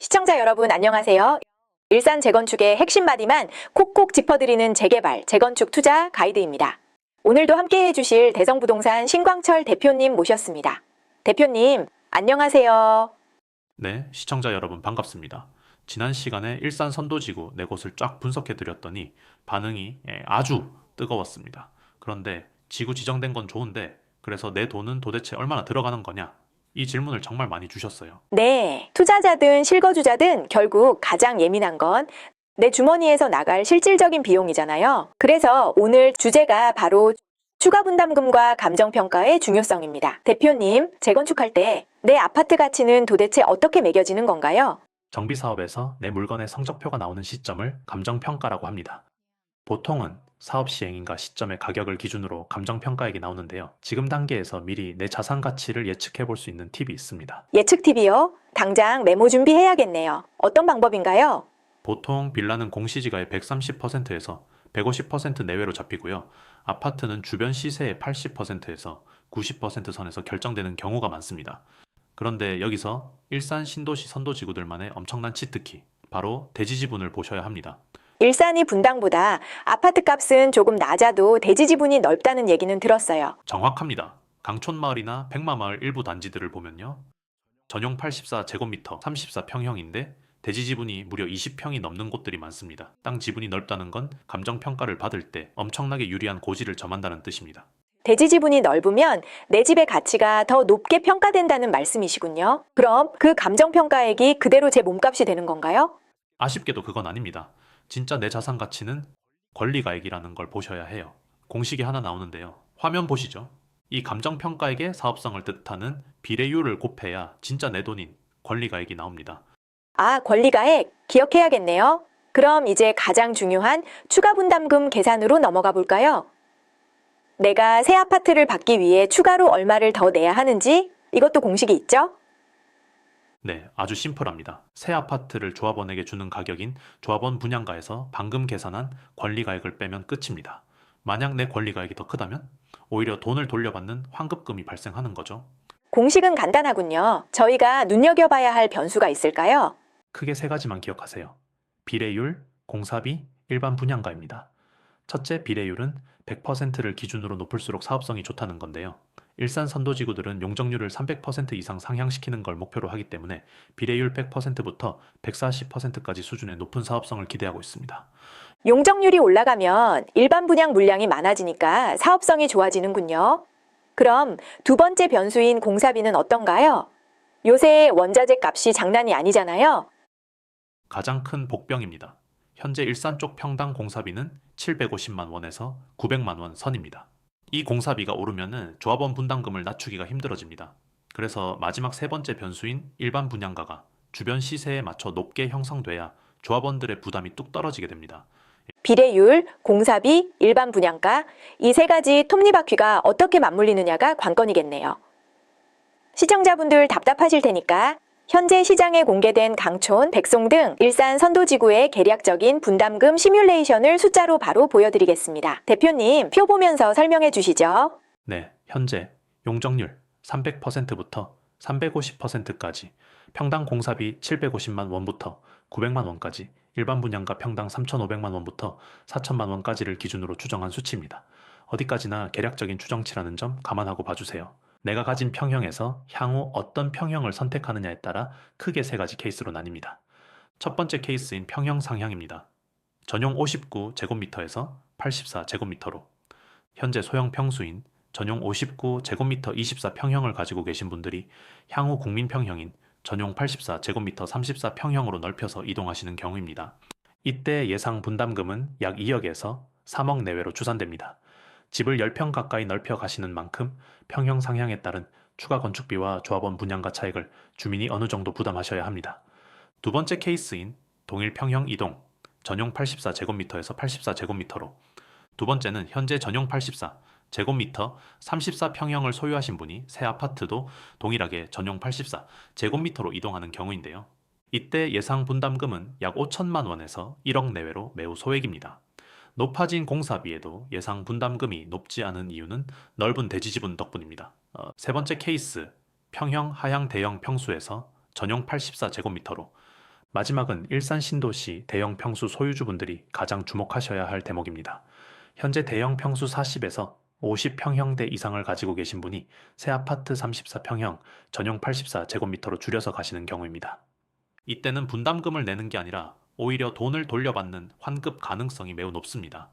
시청자 여러분 안녕하세요. 일산 재건축의 핵심 마디만 콕콕 짚어드리는 재개발, 재건축 투자 가이드입니다. 오늘도 함께해 주실 대성부동산 신광철 대표님 모셨습니다. 대표님, 안녕하세요. 네, 시청자 여러분 반갑습니다. 지난 시간에 일산 선도지구 네 곳을 쫙 분석해드렸더니 반응이 아주 뜨거웠습니다. 그런데 지구 지정된 건 좋은데 그래서 내 돈은 도대체 얼마나 들어가는 거냐? 이 질문을 정말 많이 주셨어요. 네, 투자자든 실거주자든 결국 가장 예민한 건 내 주머니에서 나갈 실질적인 비용이잖아요. 그래서 오늘 주제가 바로 추가 분담금과 감정평가의 중요성입니다. 대표님, 재건축할 때 내 아파트 가치는 도대체 어떻게 매겨지는 건가요? 정비 사업에서 내 물건의 성적표가 나오는 시점을 감정평가라고 합니다. 보통은 사업 시행인가 시점의 가격을 기준으로 감정평가액이 나오는데요. 지금 단계에서 미리 내 자산 가치를 예측해 볼 수 있는 팁이 있습니다. 예측 팁이요? 당장 메모 준비해야겠네요. 어떤 방법인가요? 보통 빌라는 공시지가의 130%에서 150% 내외로 잡히고요. 아파트는 주변 시세의 80%에서 90% 선에서 결정되는 경우가 많습니다. 그런데 여기서 일산 신도시 선도지구들만의 엄청난 치트키, 바로 대지 지분을 보셔야 합니다. 일산이 분당보다 아파트 값은 조금 낮아도 대지 지분이 넓다는 얘기는 들었어요. 정확합니다. 강촌마을이나 백마마을 일부 단지들을 보면요. 전용 84제곱미터 34평형인데 대지 지분이 무려 20평이 넘는 곳들이 많습니다. 땅 지분이 넓다는 건 감정평가를 받을 때 엄청나게 유리한 고지를 점한다는 뜻입니다. 대지 지분이 넓으면 내 집의 가치가 더 높게 평가된다는 말씀이시군요. 그럼 그 감정평가액이 그대로 제 몸값이 되는 건가요? 아쉽게도 그건 아닙니다. 진짜 내 자산 가치는 권리가액이라는 걸 보셔야 해요. 공식이 하나 나오는데요. 화면 보시죠. 이 감정평가액의 사업성을 뜻하는 비례율을 곱해야 진짜 내 돈인 권리가액이 나옵니다. 아, 권리가액 기억해야겠네요. 그럼 이제 가장 중요한 추가 분담금 계산으로 넘어가 볼까요? 내가 새 아파트를 받기 위해 추가로 얼마를 더 내야 하는지 이것도 공식이 있죠? 네, 아주 심플합니다. 새 아파트를 조합원에게 주는 가격인 조합원 분양가에서 방금 계산한 권리가액을 빼면 끝입니다. 만약 내 권리가액이 더 크다면 오히려 돈을 돌려받는 환급금이 발생하는 거죠. 공식은 간단하군요. 저희가 눈여겨봐야 할 변수가 있을까요? 크게 세 가지만 기억하세요. 비례율, 공사비, 일반 분양가입니다. 첫째 비례율은 100%를 기준으로 높을수록 사업성이 좋다는 건데요. 일산 선도지구들은 용적률을 300% 이상 상향시키는 걸 목표로 하기 때문에 비례율 100%부터 140%까지 수준의 높은 사업성을 기대하고 있습니다. 용적률이 올라가면 일반 분양 물량이 많아지니까 사업성이 좋아지는군요. 그럼 두 번째 변수인 공사비는 어떤가요? 요새 원자재 값이 장난이 아니잖아요. 가장 큰 복병입니다. 현재 일산 쪽 평당 공사비는 750만 원에서 900만 원 선입니다. 이 공사비가 오르면은 조합원 분담금을 낮추기가 힘들어집니다. 그래서 마지막 세 번째 변수인 일반 분양가가 주변 시세에 맞춰 높게 형성돼야 조합원들의 부담이 뚝 떨어지게 됩니다. 비례율, 공사비, 일반 분양가 이 세 가지 톱니바퀴가 어떻게 맞물리느냐가 관건이겠네요. 시청자분들 답답하실 테니까 현재 시장에 공개된 강촌, 백송 등 일산 선도지구의 계략적인 분담금 시뮬레이션을 숫자로 바로 보여드리겠습니다. 대표님, 표 보면서 설명해 주시죠. 네, 현재 용적률 300%부터 350%까지, 평당 공사비 750만 원부터 900만 원까지, 일반 분양가 평당 3,500만 원부터 4천만 원까지를 기준으로 추정한 수치입니다. 어디까지나 계략적인 추정치라는 점 감안하고 봐주세요. 내가 가진 평형에서 향후 어떤 평형을 선택하느냐에 따라 크게 세 가지 케이스로 나뉩니다. 첫 번째 케이스인 평형 상향입니다. 전용 59제곱미터에서 84제곱미터로, 현재 소형 평수인 전용 59제곱미터 24평형을 가지고 계신 분들이 향후 국민평형인 전용 84제곱미터 34평형으로 넓혀서 이동하시는 경우입니다. 이때 예상 분담금은 약 2억에서 3억 내외로 추산됩니다. 집을 10평 가까이 넓혀 가시는 만큼 평형 상향에 따른 추가 건축비와 조합원 분양가 차익을 주민이 어느 정도 부담하셔야 합니다. 두 번째 케이스인 동일 평형 이동, 전용 84제곱미터에서 84제곱미터로, 두 번째는 현재 전용 84제곱미터 34평형을 소유하신 분이 새 아파트도 동일하게 전용 84제곱미터로 이동하는 경우인데요. 이때 예상 분담금은 약 5천만 원에서 1억 내외로 매우 소액입니다. 높아진 공사비에도 예상 분담금이 높지 않은 이유는 넓은 대지 지분 덕분입니다. 세 번째 케이스, 평형 하향 대형 평수에서 전용 84제곱미터로, 마지막은 일산 신도시 대형 평수 소유주분들이 가장 주목하셔야 할 대목입니다. 현재 대형 평수 40에서 50평형대 이상을 가지고 계신 분이 새 아파트 34평형 전용 84제곱미터로 줄여서 가시는 경우입니다. 이때는 분담금을 내는 게 아니라 오히려 돈을 돌려받는 환급 가능성이 매우 높습니다.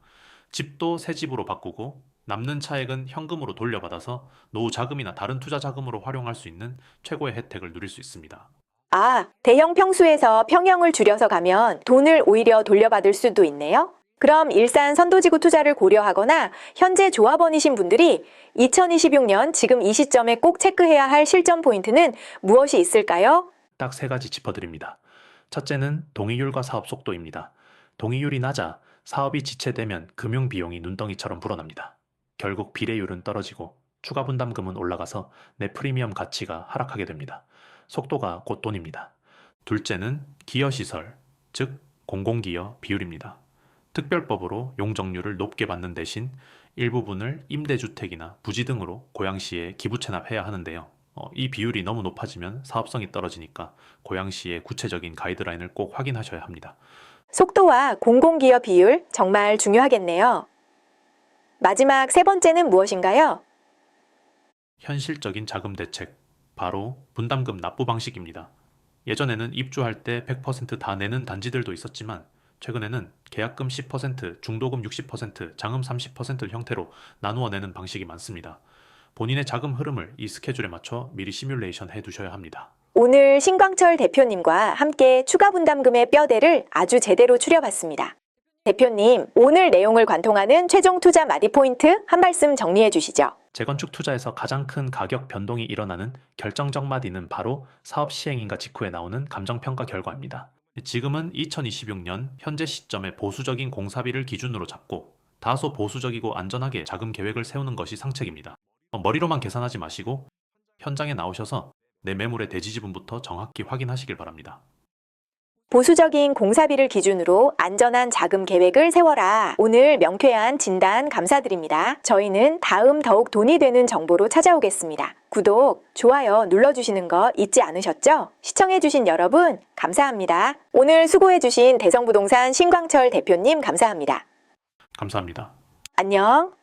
집도 새 집으로 바꾸고 남는 차액은 현금으로 돌려받아서 노후 자금이나 다른 투자 자금으로 활용할 수 있는 최고의 혜택을 누릴 수 있습니다. 아, 대형 평수에서 평형을 줄여서 가면 돈을 오히려 돌려받을 수도 있네요. 그럼 일산 선도지구 투자를 고려하거나 현재 조합원이신 분들이 2026년 지금 이 시점에 꼭 체크해야 할 실전 포인트는 무엇이 있을까요? 딱 세 가지 짚어드립니다. 첫째는 동의율과 사업 속도입니다. 동의율이 낮아 사업이 지체되면 금융 비용이 눈덩이처럼 불어납니다. 결국 비례율은 떨어지고 추가 분담금은 올라가서 내 프리미엄 가치가 하락하게 됩니다. 속도가 곧 돈입니다. 둘째는 기여시설, 즉 공공기여 비율입니다. 특별법으로 용적률을 높게 받는 대신 일부분을 임대주택이나 부지 등으로 고양시에 기부 체납해야 하는데요. 이 비율이 너무 높아지면 사업성이 떨어지니까 고양시의 구체적인 가이드라인을 꼭 확인하셔야 합니다. 속도와 공공기여 비율 정말 중요하겠네요. 마지막 세 번째는 무엇인가요? 현실적인 자금 대책, 바로 분담금 납부 방식입니다. 예전에는 입주할 때 100% 다 내는 단지들도 있었지만 최근에는 계약금 10%, 중도금 60%, 장음 30% 형태로 나누어 내는 방식이 많습니다. 본인의 자금 흐름을 이 스케줄에 맞춰 미리 시뮬레이션 해두셔야 합니다. 오늘 신광철 대표님과 함께 추가 분담금의 뼈대를 아주 제대로 추려봤습니다. 대표님, 오늘 내용을 관통하는 최종 투자 마디 포인트 한 말씀 정리해 주시죠. 재건축 투자에서 가장 큰 가격 변동이 일어나는 결정적 마디는 바로 사업 시행인가 직후에 나오는 감정평가 결과입니다. 지금은 2026년 현재 시점에 보수적인 공사비를 기준으로 잡고 다소 보수적이고 안전하게 자금 계획을 세우는 것이 상책입니다. 머리로만 계산하지 마시고 현장에 나오셔서 내 매물의 대지 지분부터 정확히 확인하시길 바랍니다. 보수적인 공사비를 기준으로 안전한 자금 계획을 세워라. 오늘 명쾌한 진단 감사드립니다. 저희는 다음 더욱 돈이 되는 정보로 찾아오겠습니다. 구독, 좋아요 눌러주시는 거 잊지 않으셨죠? 시청해주신 여러분 감사합니다. 오늘 수고해주신 대성부동산 신광철 대표님 감사합니다. 감사합니다. 안녕.